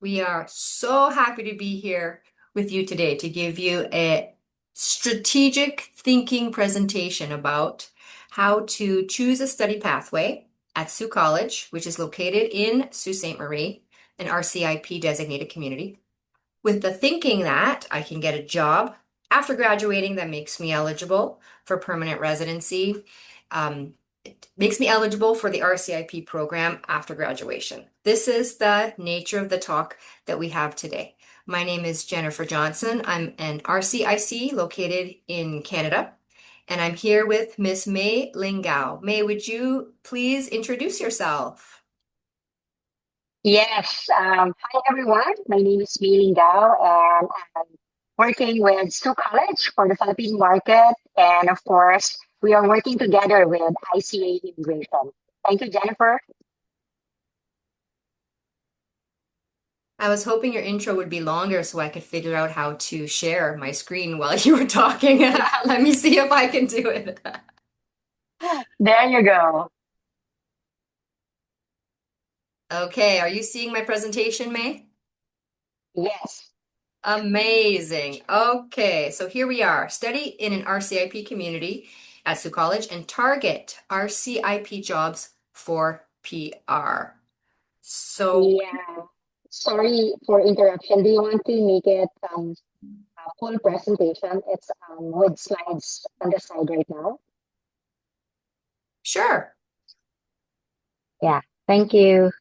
We are so happy to be here with you today to give you a strategic thinking presentation about how to choose a study pathway at Sault College, which is located in Sault Ste. Marie, an RCIP designated community, with the thinking that I can get a job after graduating that makes me eligible for permanent residency. It makes me eligible for the RCIP program after graduation. This is the nature of the talk that we have today. My name is Jennifer Johnson. I'm an RCIC located in Canada, and I'm here with Miss May Lingao. May, would you please introduce yourself? Yes. Hi, everyone. My name is Mei Gao, and I'm working with Sault College for the Philippine market. And of course, we are working together with ICA Immigration. Thank you, Jennifer. I was hoping your intro would be longer so I could figure out how to share my screen while you were talking. Let me see if I can do it. There you go. Okay, are you seeing my presentation, May? Yes. Amazing. Okay, so here we are. Study in an RCIP community at Sault College and target RCIP jobs for PR. So, Yeah. Sorry for interruption. Do you want to make it a full presentation? It's with slides on the side right now. sure. Yeah. Thank you.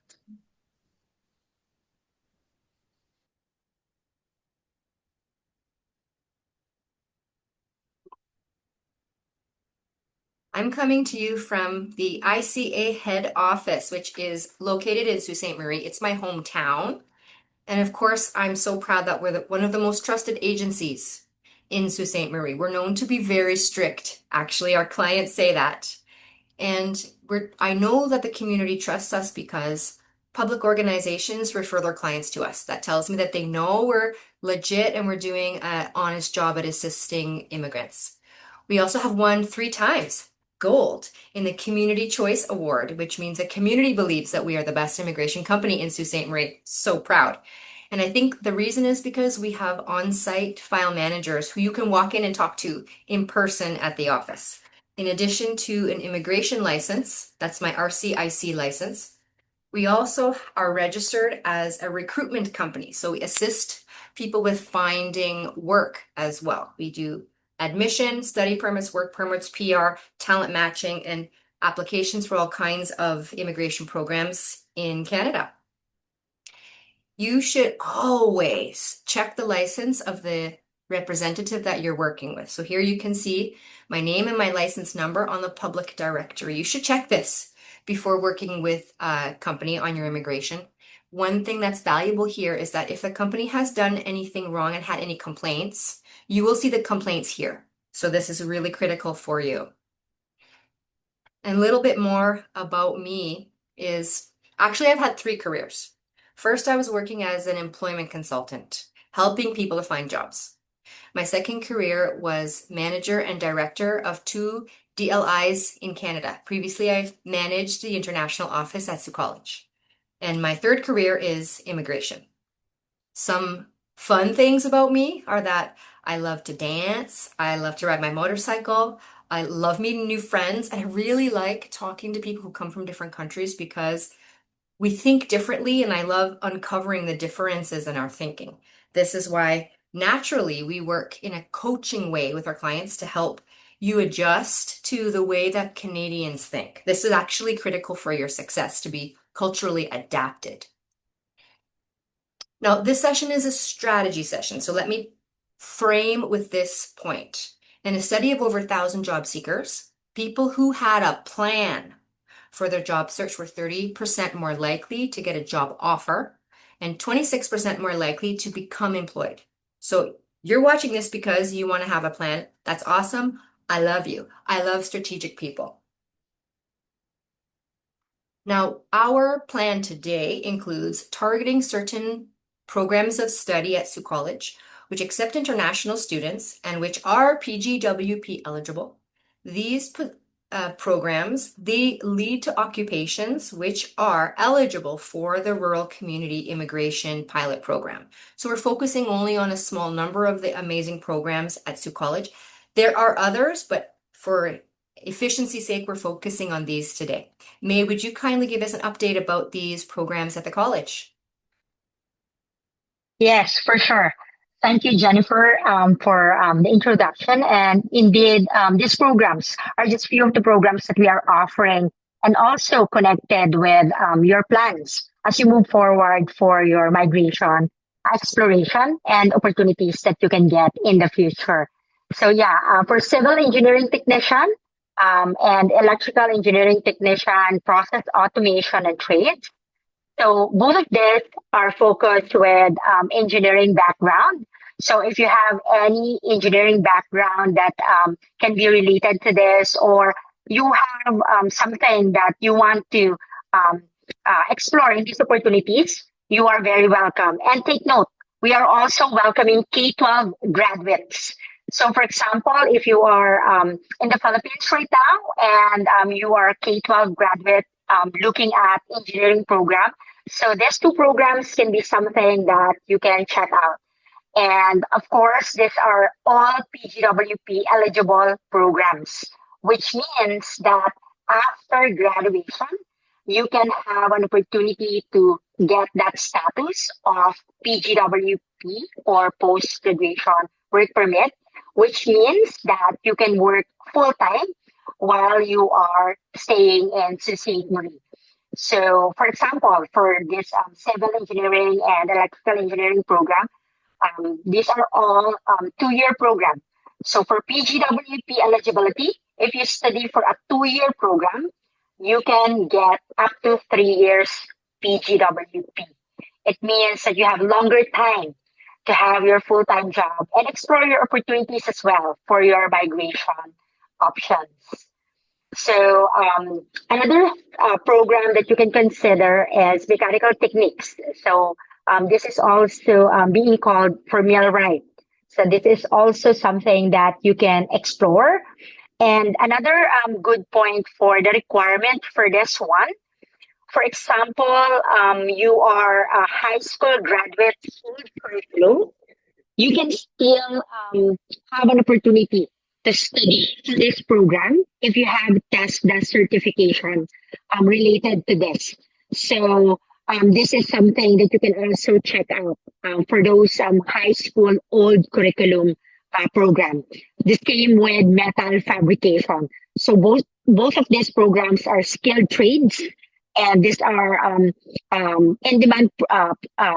I'm coming to you from the ICA head office, which is located in Sault Ste. Marie. It's my hometown. And of course, I'm so proud that we're one of the most trusted agencies in Sault Ste. Marie. We're known to be very strict. Actually, our clients say that. And I know that the community trusts us because public organizations refer their clients to us. That tells me that they know we're legit and we're doing an honest job at assisting immigrants. We also have won 3 times gold in the Community Choice Award, which means the community believes that we are the best immigration company in Sault Ste. Marie. So proud. And I think the reason is because we have on-site file managers who you can walk in and talk to in person at the office. In addition to an immigration license, that's my RCIC license, we also are registered as a recruitment company. So we assist people with finding work as well. We do admission, study permits, work permits, PR, talent matching, and applications for all kinds of immigration programs in Canada. You should always check the license of the representative that you're working with. So here you can see my name and my license number on the public directory. You should check this before working with a company on your immigration. One thing that's valuable here is that if the company has done anything wrong and had any complaints, you will see the complaints here. So this is really critical for you. And a little bit more about me is actually I've had 3 careers. First, I was working as an employment consultant, helping people to find jobs. My second career was manager and director of 2 DLIs in Canada. Previously, I managed the international office at Sault College. And my third career is immigration. Some fun things about me are that I love to dance, I love to ride my motorcycle, I love meeting new friends, and I really like talking to people who come from different countries because we think differently, and I love uncovering the differences in our thinking. This is why naturally we work in a coaching way with our clients to help you adjust to the way that Canadians think. This is actually critical for your success to be culturally adapted. Now, this session is a strategy session, so let me frame with this point. In a study of over 1,000 job seekers, people who had a plan for their job search were 30% more likely to get a job offer and 26% more likely to become employed. So you're watching this because you want to have a plan. That's awesome. I love you. I love strategic people. Now, our plan today includes targeting certain programs of study at Sault College, which accept international students and which are PGWP eligible. These programs, they lead to occupations which are eligible for the Rural Community Immigration Pilot Program. So we're focusing only on a small number of the amazing programs at Sault College. There are others, but for efficiency's sake, we're focusing on these today. May, would you kindly give us an update about these programs at the college? Yes, for sure. Thank you, Jennifer, for the introduction. And indeed, these programs are just few of the programs that we are offering and also connected with your plans as you move forward for your migration, exploration, and opportunities that you can get in the future. So, yeah, for civil engineering technician and electrical engineering technician, process automation and trades. So both of these are focused with engineering background. So if you have any engineering background that can be related to this, or you have something that you want to um, explore in these opportunities, you are very welcome. And take note, we are also welcoming K-12 graduates. So, for example, if you are in the Philippines right now and you are a K-12 graduate looking at engineering program, so these two programs can be something that you can check out. And of course, these are all PGWP eligible programs, which means that after graduation, you can have an opportunity to get that status of PGWP or post graduation work permit, which means that you can work full time while you are staying in Sault Marie. So, for example, for this civil engineering and electrical engineering program, these are all 2 year program. So for PGWP eligibility, if you study for a 2 year program, you can get up to 3 years PGWP. It means that you have longer time to have your full-time job and explore your opportunities as well for your migration options. So another program that you can consider is mechanical techniques. So this is also being called for millwright. So this is also something that you can explore. And another good point for the requirement for this one, for example, you are a high school graduate curriculum, you can still have an opportunity to study this program if you have test certification related to this. So this is something that you can also check out for those high school old curriculum program. The same with metal fabrication. So both of these programs are skilled trades, and these are in-demand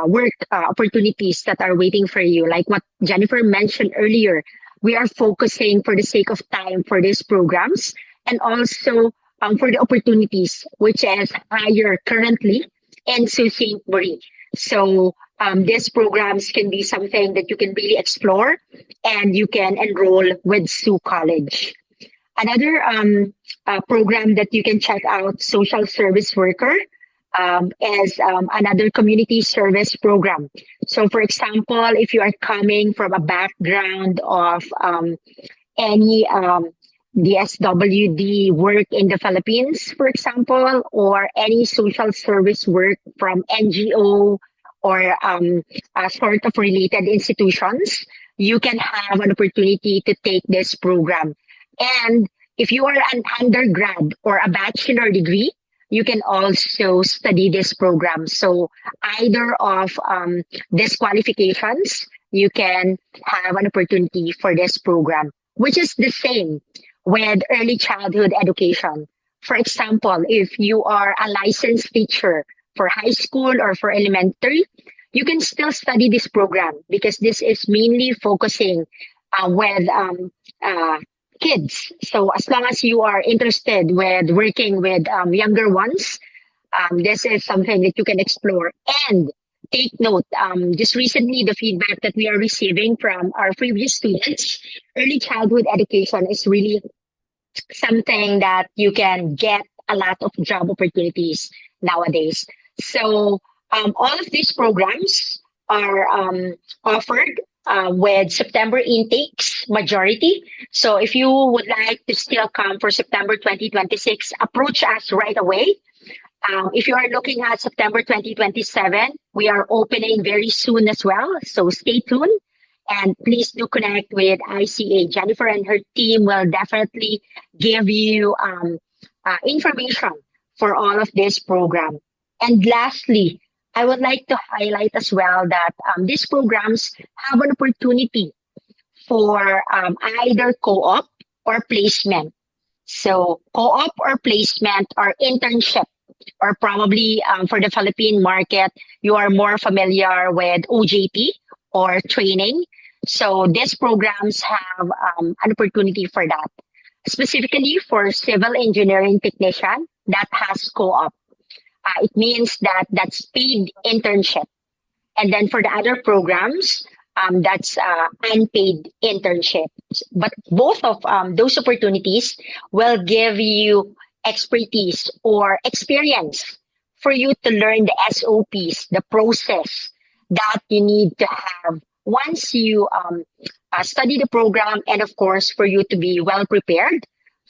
work opportunities that are waiting for you. Like what Jennifer mentioned earlier, we are focusing for the sake of time for these programs and also for the opportunities, which is higher currently in Sault Marie. So these programs can be something that you can really explore and you can enroll with Sault College. Another program that you can check out, social service worker, is another community service program. So, for example, if you are coming from a background of any DSWD work in the Philippines, for example, or any social service work from NGO or a sort of related institutions, you can have an opportunity to take this program. And if you are an undergrad or a bachelor degree, you can also study this program. So either of these qualifications, you can have an opportunity for this program, which is the same with early childhood education. For example, if you are a licensed teacher for high school or for elementary, you can still study this program because this is mainly focusing with kids. So as long as you are interested with working with younger ones, this is something that you can explore. And take note, just recently the feedback that we are receiving from our previous students, early childhood education is really something that you can get a lot of job opportunities nowadays. So all of these programs are offered with September intakes majority. So if you would like to still come for September 2026, approach us right away. If you are looking at September 2027, we are opening very soon as well. So stay tuned and please do connect with ICA. Jennifer and her team will definitely give you information for all of this program. And lastly, I would like to highlight as well that these programs have an opportunity for either co-op or placement. So co-op or placement or internship, or probably for the Philippine market, you are more familiar with OJT or training. So these programs have an opportunity for that. Specifically for civil engineering technician that has co-op. It means that that's paid internship. And then for the other programs, that's unpaid internships. But both of those opportunities will give you expertise or experience for you to learn the SOPs, the process that you need to have once you study the program, and of course, for you to be well prepared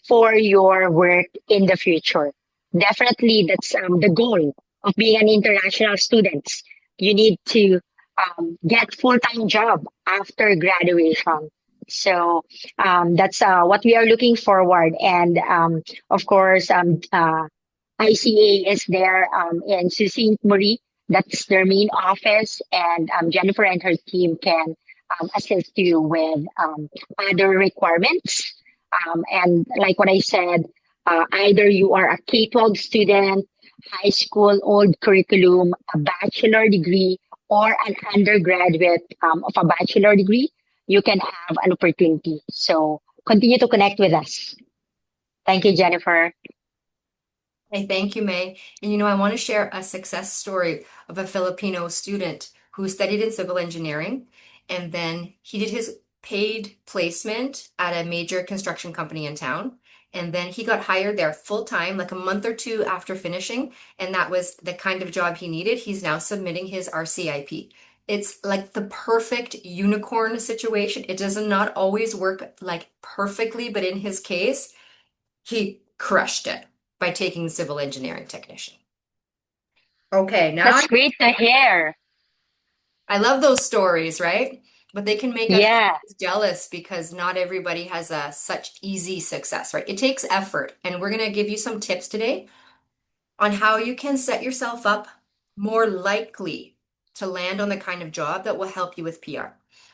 for your work in the future. Definitely, that's the goal of being an international student. You need to get full-time job after graduation. So that's what we are looking forward. And of course, ICA is there in Sault Ste. Marie. That's their main office, and Jennifer and her team can assist you with other requirements. And like what I said, either you are a K-12 student, high school, old curriculum, a bachelor degree, or an undergraduate of a bachelor degree, you can have an opportunity. So continue to connect with us. Thank you, Jennifer. Hey, thank you, May. And I want to share a success story of a Filipino student who studied in civil engineering, and then he did his paid placement at a major construction company in town. And then he got hired there full time, like a month or two after finishing. And that was the kind of job he needed. He's now submitting his RCIP. It's like the perfect unicorn situation. It does not always work like perfectly, but in his case, he crushed it by taking civil engineering technician. Okay, now That's great to hear. I love those stories, right? But they can make us Yeah. jealous because not everybody has a such easy success, right? It takes effort, and we're going to give you some tips today on how you can set yourself up more likely to land on the kind of job that will help you with PR.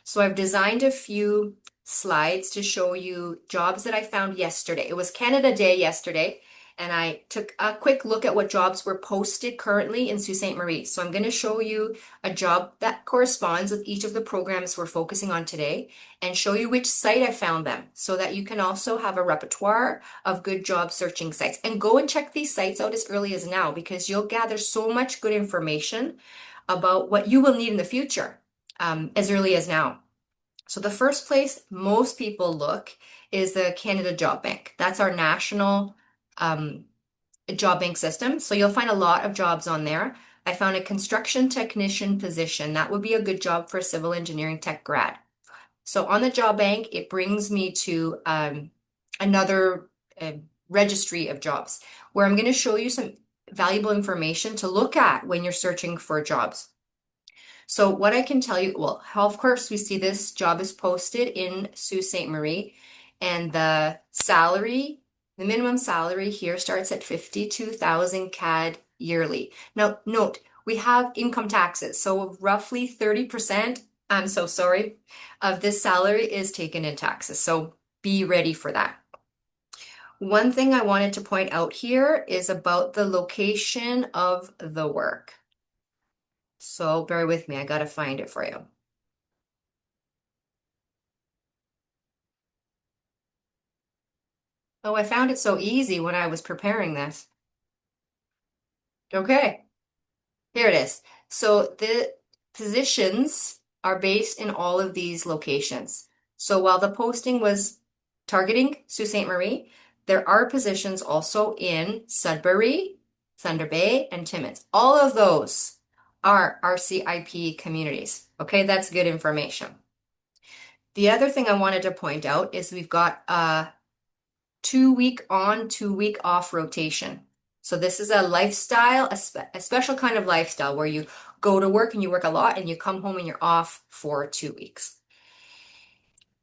So I've designed a few slides to show you jobs that I found yesterday. It was Canada Day yesterday, and I took a quick look at what jobs were posted currently in Sault Ste. Marie. So I'm going to show you a job that corresponds with each of the programs we're focusing on today and show you which site I found them so that you can also have a repertoire of good job searching sites. And go and check these sites out as early as now because you'll gather so much good information about what you will need in the future as early as now. So the first place most people look is the Canada Job Bank. That's our national job bank system. So you'll find a lot of jobs on there. I found a construction technician position. That would be a good job for a civil engineering tech grad. So on the job bank, it brings me to another registry of jobs where I'm going to show you some valuable information to look at when you're searching for jobs. So what I can tell you, well, of course, we see this job is posted in Sault Ste. Marie, and the salary, the minimum salary here starts at 52,000 CAD yearly. Now, note, we have income taxes, so roughly 30%, I'm so sorry, of this salary is taken in taxes. So be ready for that. One thing I wanted to point out here is about the location of the work. So bear with me, I gotta find it for you. Oh, I found it so easy when I was preparing this. Okay, here it is. So the positions are based in all of these locations. So while the posting was targeting Sault Ste. Marie, there are positions also in Sudbury, Thunder Bay, and Timmins. All of those are RCIP communities. Okay, that's good information. The other thing I wanted to point out is we've got a 2 week on, 2 week off rotation. So this is a lifestyle, a special kind of lifestyle where you go to work and you work a lot and you come home and you're off for 2 weeks.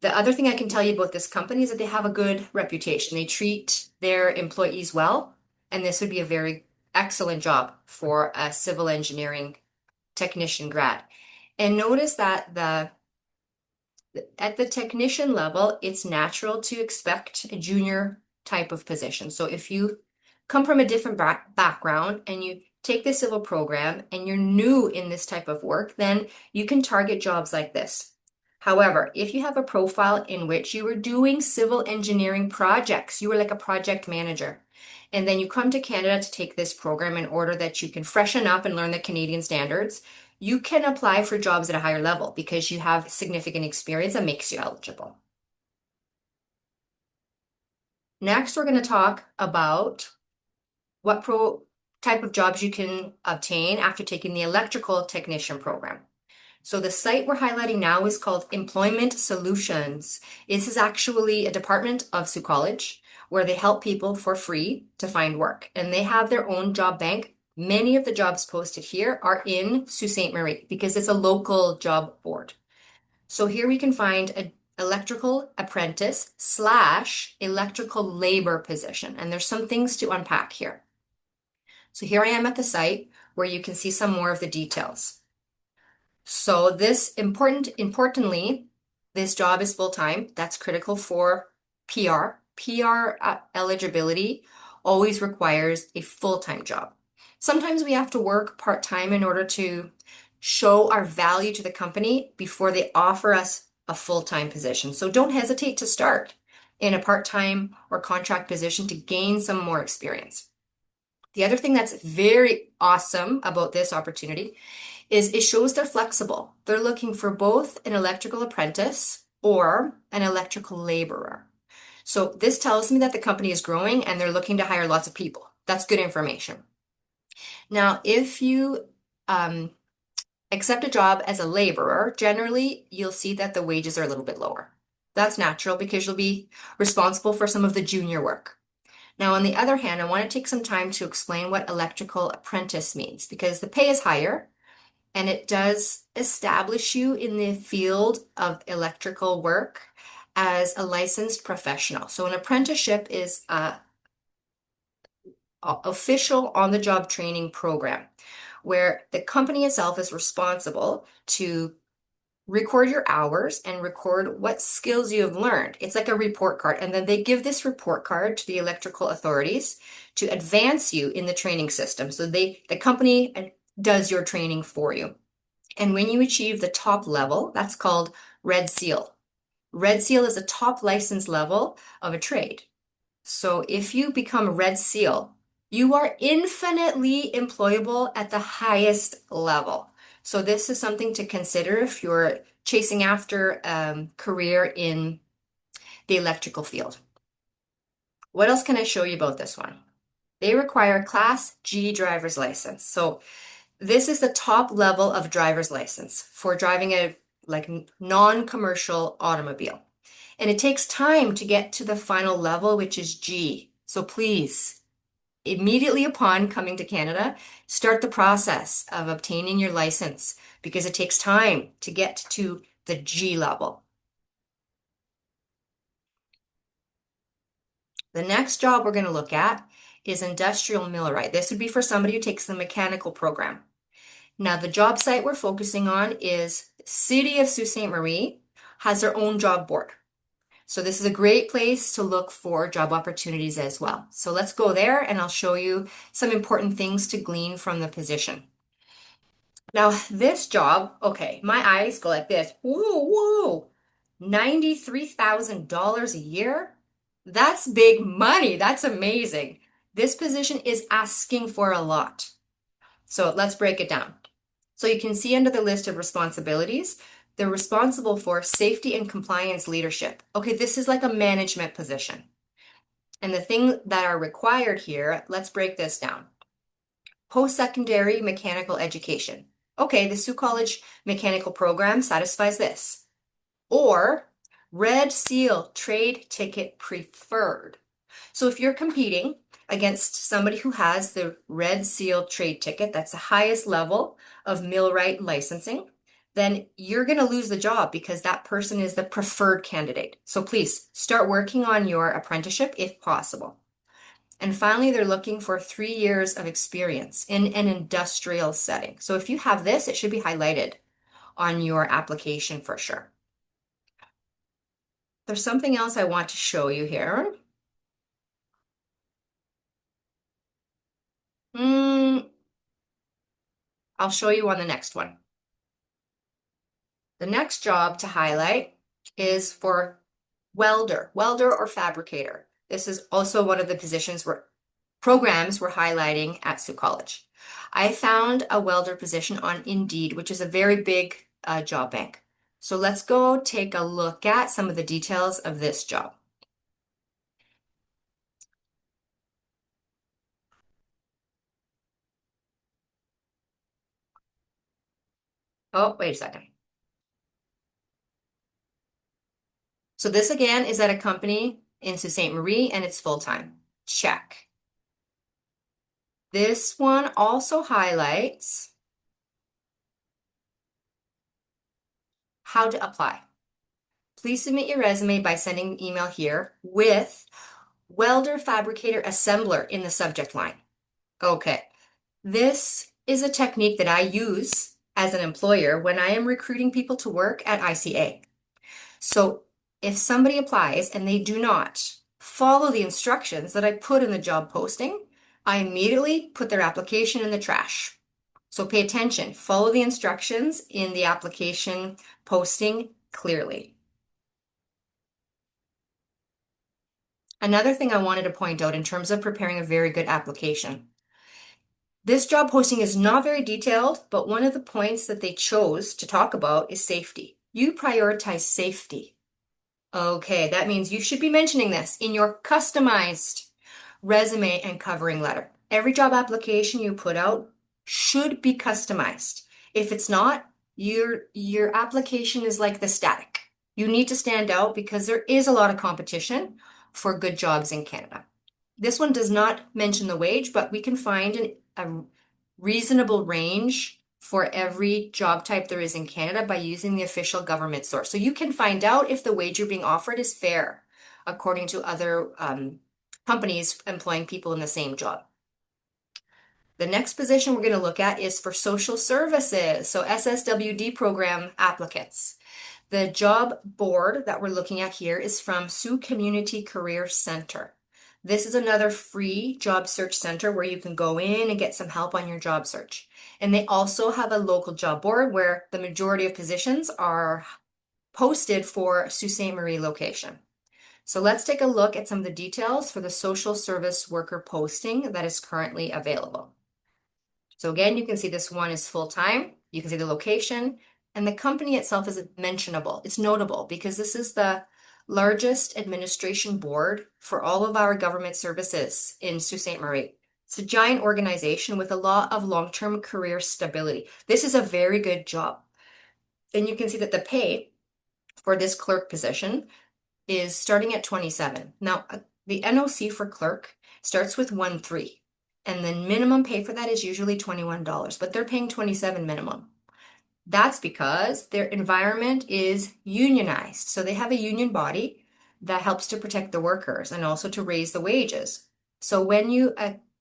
The other thing I can tell you about this company is that they have a good reputation. They treat their employees well, and this would be a very excellent job for a civil engineering technician grad. And notice that at the technician level, it's natural to expect a junior type of position. So if you come from a different background and you take the civil program and you're new in this type of work, then you can target jobs like this. However, if you have a profile in which you were doing civil engineering projects, you were like a project manager, and then you come to Canada to take this program in order that you can freshen up and learn the Canadian standards, you can apply for jobs at a higher level because you have significant experience that makes you eligible. Next, we're going to talk about what type of jobs you can obtain after taking the electrical technician program. So the site we're highlighting now is called Employment Solutions. This is actually a department of Sault College where they help people for free to find work. And they have their own job bank. Many of the jobs posted here are in Sault Ste. Marie because it's a local job board. So here we can find an electrical apprentice slash electrical labor position. And there's some things to unpack here. So here I am at the site where you can see some more of the details. So importantly, this job is full-time. That's critical for PR. PR eligibility always requires a full-time job. Sometimes we have to work part-time in order to show our value to the company before they offer us a full-time position. So don't hesitate to start in a part-time or contract position to gain some more experience. The other thing that's very awesome about this opportunity is it shows they're flexible. They're looking for both an electrical apprentice or an electrical laborer. So this tells me that the company is growing and they're looking to hire lots of people. That's good information. Now, if you accept a job as a laborer, generally you'll see that the wages are a little bit lower. That's natural because you'll be responsible for some of the junior work. Now, on the other hand, I want to take some time to explain what electrical apprentice means because the pay is higher and it does establish you in the field of electrical work as a licensed professional. So an apprenticeship is a official on-the-job training program where the company itself is responsible to record your hours and record what skills you have learned. It's like a report card. And then they give this report card to the electrical authorities to advance you in the training system. So the company does your training for you. And when you achieve the top level, that's called Red Seal. Red Seal is a top license level of a trade. So if you become Red Seal, you are infinitely employable at the highest level. So this is something to consider if you're chasing after a career in the electrical field. What else can I show you about this one? They require a Class G driver's license. So this is the top level of driver's license for driving a non-commercial automobile. And it takes time to get to the final level, which is G. So please, immediately upon coming to Canada, start the process of obtaining your license because it takes time to get to the G level. The next job we're going to look at is industrial millwright. This would be for somebody who takes the mechanical program. Now, the job site we're focusing on is City of Sault Ste. Marie has their own job board. So this is a great place to look for job opportunities as well. So let's go there and I'll show you some important things to glean from the position. Now, this job, okay, my eyes go like this. Whoa, whoa, $93,000 a year? That's big money. That's amazing. This position is asking for a lot. So let's break it down. So you can see under the list of responsibilities, they're responsible for safety and compliance leadership. Okay, this is like a management position. And the things that are required here, let's break this down. Post-secondary mechanical education. Okay, the Sault College mechanical program satisfies this. Or Red Seal trade ticket preferred. So if you're competing against somebody who has the Red Seal trade ticket, that's the highest level of millwright licensing, then you're going to lose the job because that person is the preferred candidate. So please start working on your apprenticeship if possible. And finally, they're looking for 3 years of experience in an industrial setting. So if you have this, it should be highlighted on your application for sure. There's something else I want to show you here. I'll show you on the next one. The next job to highlight is for welder or fabricator. This is also one of the programs we're highlighting at Sault College. I found a welder position on Indeed, which is a very big job bank. So let's go take a look at some of the details of this job. Oh, wait a second. So this again is at a company in Sault Ste. Marie and it's full-time. Check. This one also highlights how to apply. Please submit your resume by sending an email here with welder, fabricator, assembler in the subject line. Okay, this is a technique that I use as an employer when I am recruiting people to work at ICA. So if somebody applies and they do not follow the instructions that I put in the job posting, I immediately put their application in the trash. So pay attention, follow the instructions in the application posting clearly. Another thing I wanted to point out in terms of preparing a very good application. This job posting is not very detailed, but one of the points that they chose to talk about is safety. You prioritize safety. Okay, that means you should be mentioning this in your customized resume and covering letter. Every job application you put out should be customized. If it's not, your application is like the static. You need to stand out because there is a lot of competition for good jobs in Canada. This one does not mention the wage, but we can find a reasonable range for every job type there is in Canada by using the official government source. So you can find out if the wage you're being offered is fair according to other companies employing people in the same job. The next position we're going to look at is for social services, so SSWD program applicants. The job board that we're looking at here is from Sault Community Career Center. This is another free job search center where you can go in and get some help on your job search. And they also have a local job board where the majority of positions are posted for Sault Ste. Marie location. So let's take a look at some of the details for the social service worker posting that is currently available. So again, you can see this one is full-time. You can see the location, and the company itself is mentionable. It's notable because this is the largest administration board for all of our government services in Sault Ste. Marie. It's a giant organization with a lot of long-term career stability. This is a very good job. Then you can see that the pay for this clerk position is starting at 27. Now, the NOC for clerk starts with 1.3, and then minimum pay for that is usually $21, but they're paying 27 minimum. That's because their environment is unionized. So they have a union body that helps to protect the workers and also to raise the wages. So when you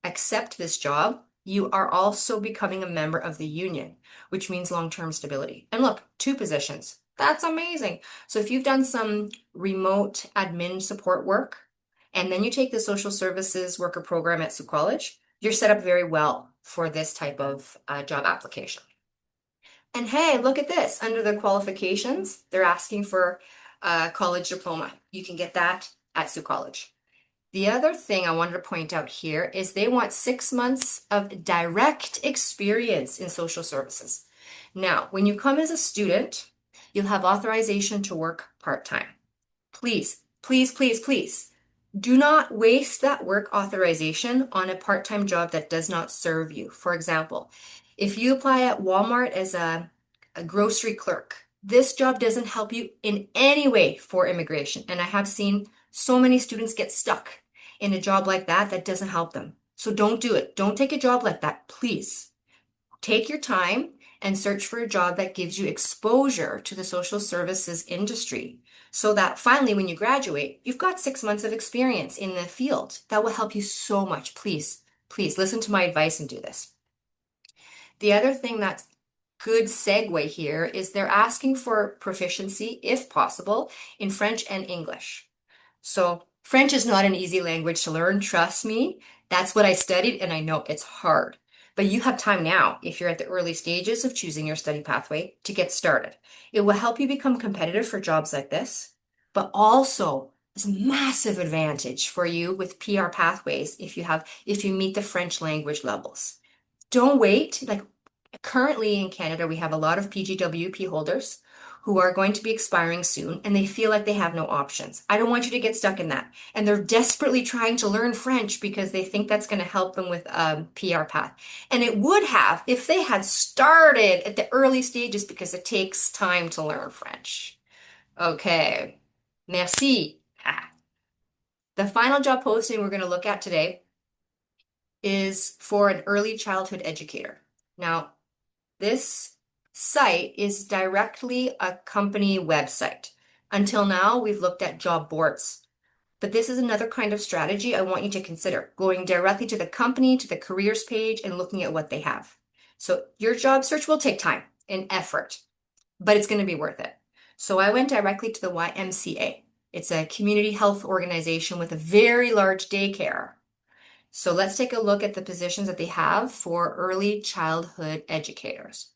accept this job, you are also becoming a member of the union, which means long-term stability. And look, 2 positions. That's amazing. So if you've done some remote admin support work, and then you take the social services worker program at Sault College, you're set up very well for this type of job application. And hey, look at this. Under the qualifications, they're asking for a college diploma. You can get that at Sault College. The other thing I wanted to point out here is they want 6 months of direct experience in social services. Now, when you come as a student, you'll have authorization to work part-time. Please, please, please, please, do not waste that work authorization on a part-time job that does not serve you. For example, if you apply at Walmart as a grocery clerk This job doesn't help you in any way for immigration. And I have seen so many students get stuck in a job like that that doesn't help them. So don't do it. Don't take a job like that, please. Take your time and search for a job that gives you exposure to the social services industry so that finally, when you graduate, you've got 6 months of experience in the field. That will help you so much. Please, please listen to my advice and do this. The other thing that's good segue here is they're asking for proficiency, if possible, in French and English. So French is not an easy language to learn, trust me. That's what I studied, and I know it's hard. But you have time now, if you're at the early stages of choosing your study pathway, to get started. It will help you become competitive for jobs like this, but also is a massive advantage for you with PR pathways if you meet the French language levels. Don't wait. Like currently in Canada, we have a lot of PGWP holders who are going to be expiring soon and they feel like they have no options. I don't want you to get stuck in that. And they're desperately trying to learn French because they think that's going to help them with a PR path. And it would have if they had started at the early stages because it takes time to learn French. Okay. Merci. Ah. The final job posting we're going to look at today is for an early childhood educator. Now, this site is directly a company website. Until now, we've looked at job boards, but this is another kind of strategy I want you to consider, going directly to the company, to the careers page, and looking at what they have. So your job search will take time and effort, but it's going to be worth it. So I went directly to the YMCA. It's a community health organization with a very large daycare. So let's take a look at the positions that they have for early childhood educators.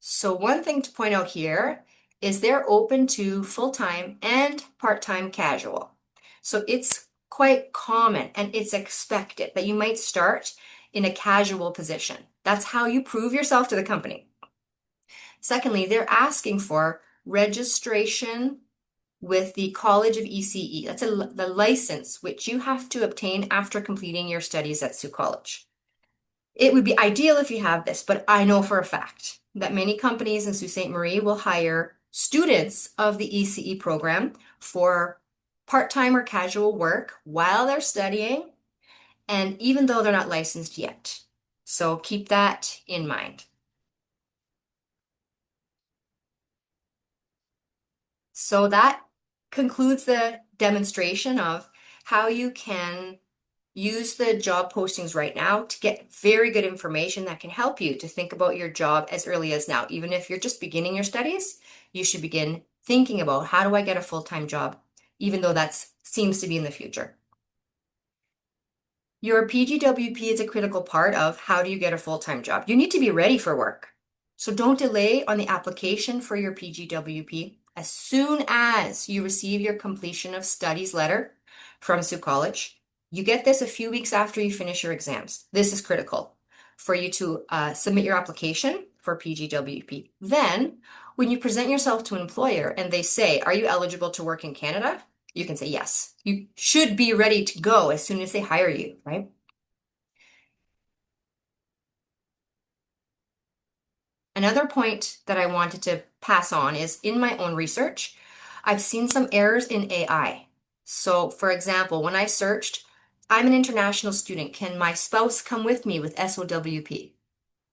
So one thing to point out here is they're open to full-time and part-time casual. So it's quite common and it's expected that you might start in a casual position. That's how you prove yourself to the company. Secondly, they're asking for registration with the College of ECE. That's the license which you have to obtain after completing your studies at Sault College. It would be ideal if you have this, but I know for a fact that many companies in Sault Ste. Marie will hire students of the ECE program for part-time or casual work while they're studying, and even though they're not licensed yet. So keep that in mind. So that concludes the demonstration of how you can use the job postings right now to get very good information that can help you to think about your job as early as now. Even if you're just beginning your studies, you should begin thinking about how do I get a full-time job, even though that seems to be in the future. Your PGWP is a critical part of how do you get a full-time job. You need to be ready for work. So don't delay on the application for your PGWP. As soon as you receive your completion of studies letter from Sault College, you get this a few weeks after you finish your exams. This is critical for you to submit your application for PGWP. Then, when you present yourself to an employer and they say, are you eligible to work in Canada? You can say yes. You should be ready to go as soon as they hire you, right? Another point that I wanted to pass on is in my own research, I've seen some errors in AI. So, for example, when I searched, I'm an international student. Can my spouse come with me with SOWP?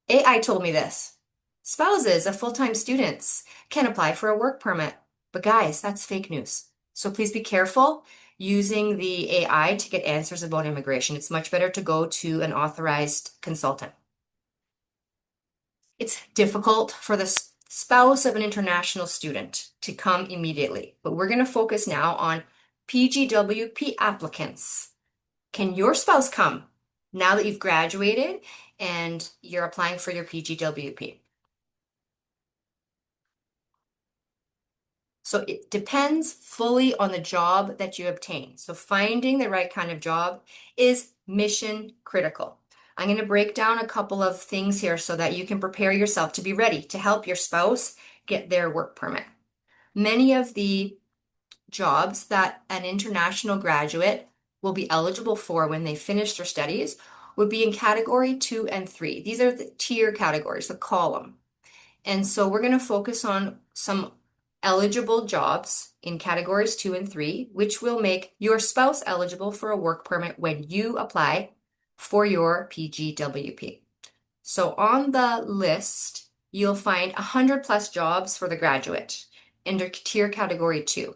AI told me this. Spouses of full-time students can apply for a work permit. But guys, that's fake news. So please be careful using the AI to get answers about immigration. It's much better to go to an authorized consultant. It's difficult for the spouse of an international student to come immediately, but we're going to focus now on PGWP applicants. Can your spouse come now that you've graduated and you're applying for your PGWP? So it depends fully on the job that you obtain. So finding the right kind of job is mission critical. I'm going to break down a couple of things here so that you can prepare yourself to be ready to help your spouse get their work permit. Many of the jobs that an international graduate will be eligible for when they finish their studies would be in category 2 and 3. These are the tier categories, the column. And so we're going to focus on some eligible jobs in categories 2 and 3, which will make your spouse eligible for a work permit when you apply for your PGWP. So on the list, you'll find 100 plus jobs for the graduate under tier category 2.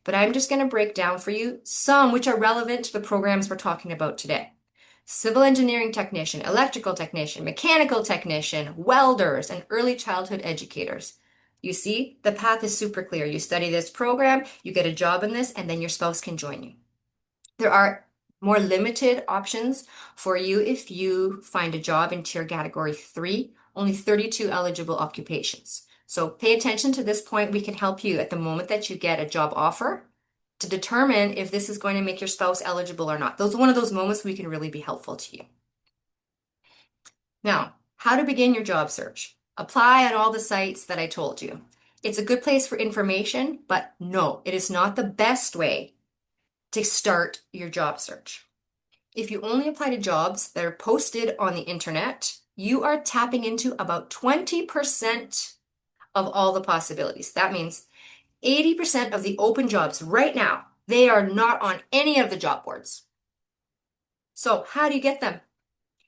But I'm just going to break down for you some which are relevant to the programs we're talking about today. Civil engineering technician, electrical technician, mechanical technician, welders, and early childhood educators. You see, the path is super clear. You study this program, you get a job in this, and then your spouse can join you. There are more limited options for you if you find a job in tier category 3, only 32 eligible occupations. So pay attention to this point. We can help you at the moment that you get a job offer to determine if this is going to make your spouse eligible or not. Those are one of those moments we can really be helpful to you. Now, how to begin your job search. Apply on all the sites that I told you. It's a good place for information, but no, it is not the best way to start your job search. If you only apply to jobs that are posted on the internet, you are tapping into about 20% of all the possibilities. That means 80% of the open jobs right now, they are not on any of the job boards. So how do you get them?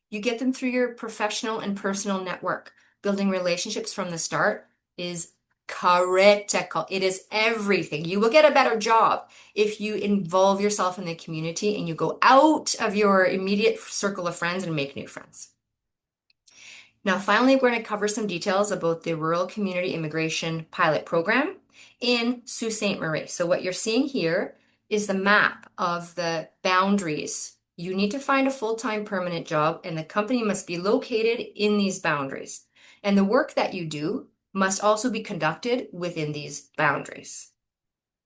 You get them through your professional and personal network. Building relationships from the start is critical. It is everything. You will get a better job if you involve yourself in the community and you go out of your immediate circle of friends and make new friends. Now, finally, we're going to cover some details about the Rural Community Immigration Pilot Program in Sault Ste. Marie. So what you're seeing here is the map of the boundaries. You need to find a full-time permanent job, and the company must be located in these boundaries. And the work that you do must also be conducted within these boundaries.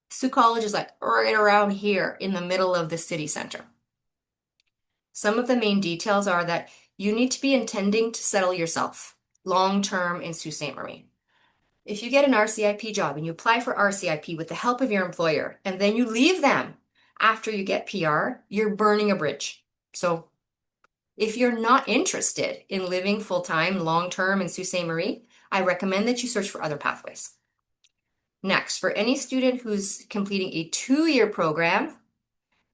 Sault College is like right around here in the middle of the city center. Some of the main details are that you need to be intending to settle yourself long-term in Sault Ste. Marie. If you get an RCIP job and you apply for RCIP with the help of your employer, and then you leave them after you get PR, you're burning a bridge. So if you're not interested in living full-time, long-term in Sault Ste. Marie, I recommend that you search for other pathways. Next, for any student who's completing a 2-year program,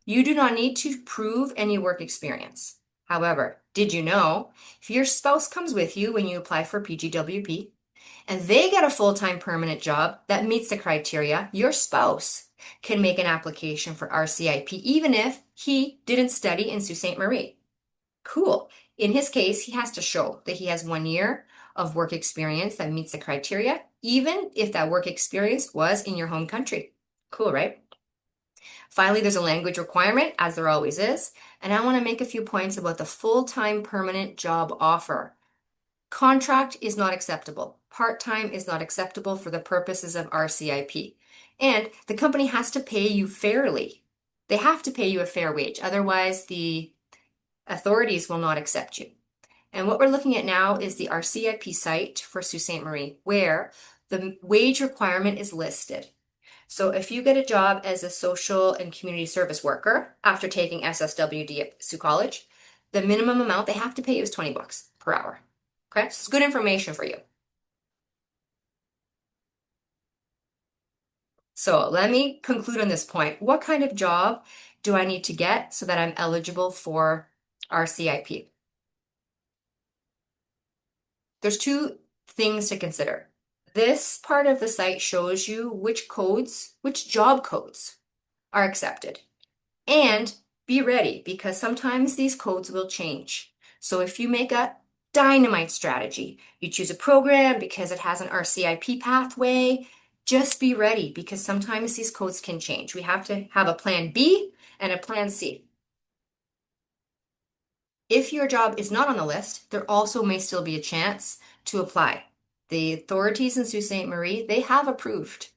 you do not need to prove any work experience. However, did you know if your spouse comes with you when you apply for PGWP and they get a full-time permanent job that meets the criteria, your spouse can make an application for RCIP even if he didn't study in Sault Ste. Marie. Cool. In his case, he has to show that he has 1 year of work experience that meets the criteria, even if that work experience was in your home country. Cool, right? Finally, there's a language requirement, as there always is, and I want to make a few points about the full-time permanent job offer. Contract is not acceptable. Part-time is not acceptable for the purposes of RCIP. And the company has to pay you fairly. They have to pay you a fair wage, otherwise the authorities will not accept you. And what we're looking at now is the RCIP site for Sault Ste. Marie, where the wage requirement is listed. So if you get a job as a social and community service worker after taking SSWD at Sault College, the minimum amount they have to pay you is $20 per hour. Okay, so it's good information for you. So let me conclude on this point. What kind of job do I need to get so that I'm eligible for RCIP? There's 2 things to consider. This part of the site shows you which codes, which job codes are accepted. And be ready because sometimes these codes will change. So if you make a dynamite strategy, you choose a program because it has an RCIP pathway, just be ready because sometimes these codes can change. We have to have a plan B and a plan C. If your job is not on the list, there also may still be a chance to apply. The authorities in Sault Ste. Marie, they have approved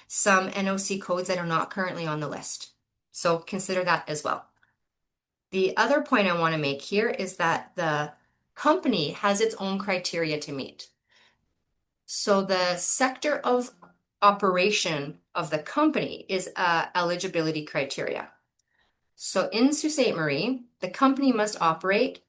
some NOC codes that are not currently on the list. So consider that as well. The other point I want to make here is that the company has its own criteria to meet. So the sector of operation of the company is eligibility criteria. So in Sault Ste. Marie, the company must operate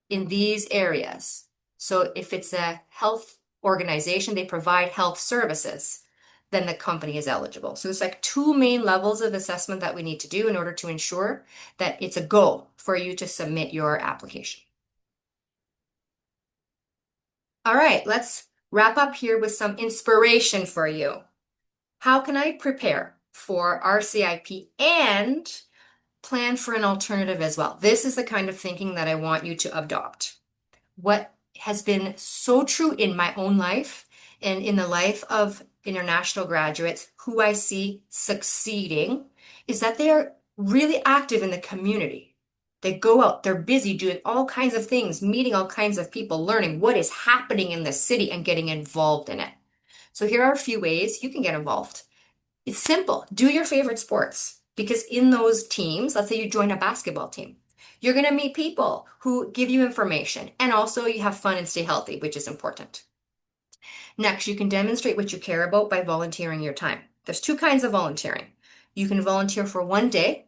in these areas. So if it's a health organization, they provide health services, then the company is eligible. So there's like two main levels of assessment that we need to do in order to ensure that it's a go for you to submit your application. All right, let's wrap up here with some inspiration for you. How can I prepare for RCIP and plan for an alternative as well? This is the kind of thinking that I want you to adopt. What has been so true in my own life and in the life of international graduates who I see succeeding is that they are really active in the community. They go out, they're busy doing all kinds of things, meeting all kinds of people, learning what is happening in the city and getting involved in it. So here are a few ways you can get involved. It's simple. Do your favorite sports because in those teams, let's say you join a basketball team, you're going to meet people who give you information and also you have fun and stay healthy, which is important. Next, you can demonstrate what you care about by volunteering your time. There's two kinds of volunteering. You can volunteer for one day,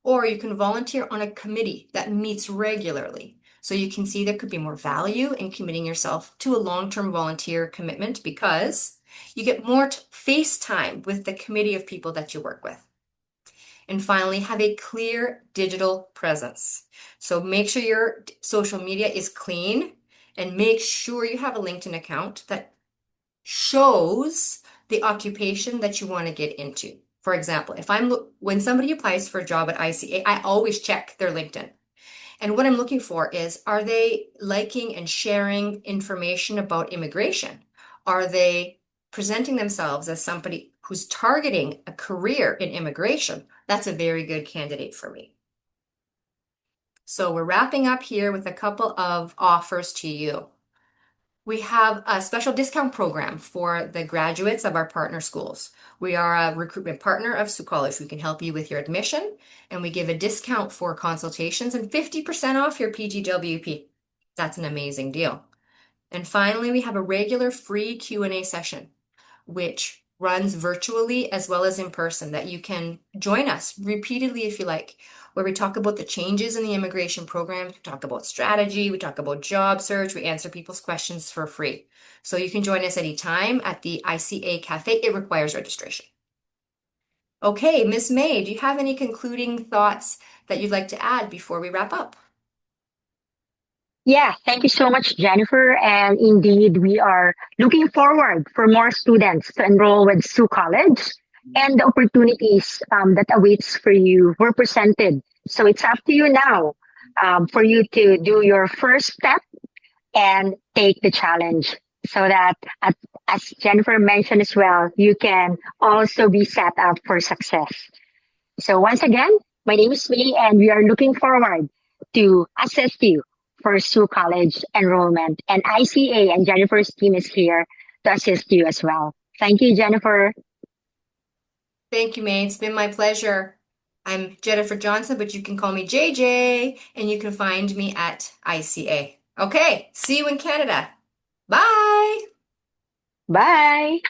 or you can volunteer on a committee that meets regularly. So you can see there could be more value in committing yourself to a long-term volunteer commitment because you get more face time with the committee of people that you work with. And finally, have a clear digital presence. So make sure your social media is clean and make sure you have a LinkedIn account that shows the occupation that you want to get into. For example, when somebody applies for a job at ICA, I always check their LinkedIn. And what I'm looking for is, are they liking and sharing information about immigration? Are they presenting themselves as somebody who's targeting a career in immigration? That's a very good candidate for me. So we're wrapping up here with a couple of offers to you. We have a special discount program for the graduates of our partner schools. We are a recruitment partner of Sault College. We can help you with your admission, and we give a discount for consultations and 50% off your PGWP. That's an amazing deal. And finally, we have a regular free Q&A session, which runs virtually as well as in person that you can join us repeatedly if you like, where we talk about the changes in the immigration program, we talk about strategy, we talk about job search, we answer people's questions for free. So you can join us anytime at the ICA Cafe. It requires registration. Okay, Miss May, do you have any concluding thoughts that you'd like to add before we wrap up? Yeah, thank you so much, Jennifer. And indeed, we are looking forward for more students to enroll with Sault College, and the opportunities that awaits for you were presented. So it's up to you now for you to do your first step and take the challenge so that, as Jennifer mentioned as well, you can also be set up for success. So once again, my name is May, and we are looking forward to assist you for Sault College enrollment. And ICA and Jennifer's team is here to assist you as well. Thank you, Jennifer. Thank you, May. It's been my pleasure. I'm Jennifer Johnson, but you can call me JJ, and you can find me at ICA. Okay, see you in Canada. Bye. Bye.